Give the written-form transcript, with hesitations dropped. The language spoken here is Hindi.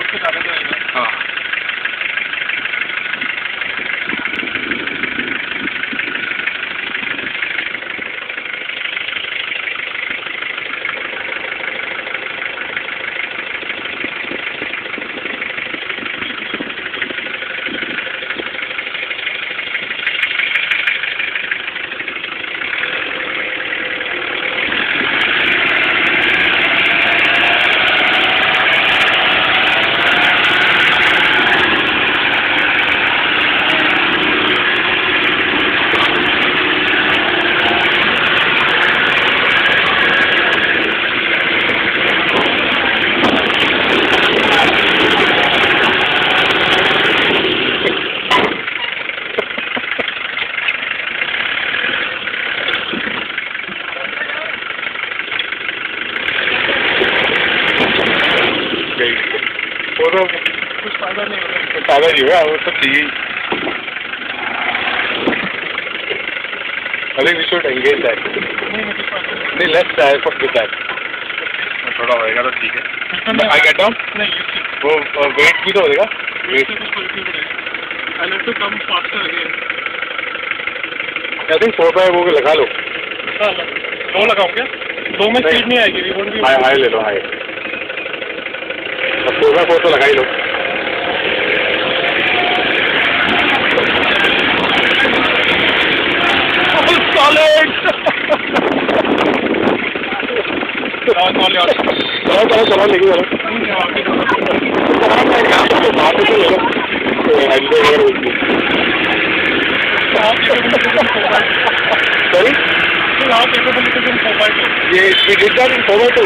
उससे ज़्यादा जाएगा। हाँ तो कुछ फायदा नहीं होगा। फायदा नहीं होगा, वो सब चाहिए। अभी वी शुड एंगेज दैट। नहीं, लेट्स ट्राई विद दैट। थोड़ा होएगा तो ठीक है। I get down. नहीं, वो वेट भी तो होगा। वेट से कुछ फर्क नहीं पड़ेगा। I have to come faster again. I think 4x वो लगा लो। हाँ, दो लगाऊं क्या? दो में स्पीड नहीं आएगी। रिवोल्ट भी हाई ले लो, हाई। अब 4x4 तो लगा ही लो। solid. चलो लेके चलो। Sorry? ये 4x2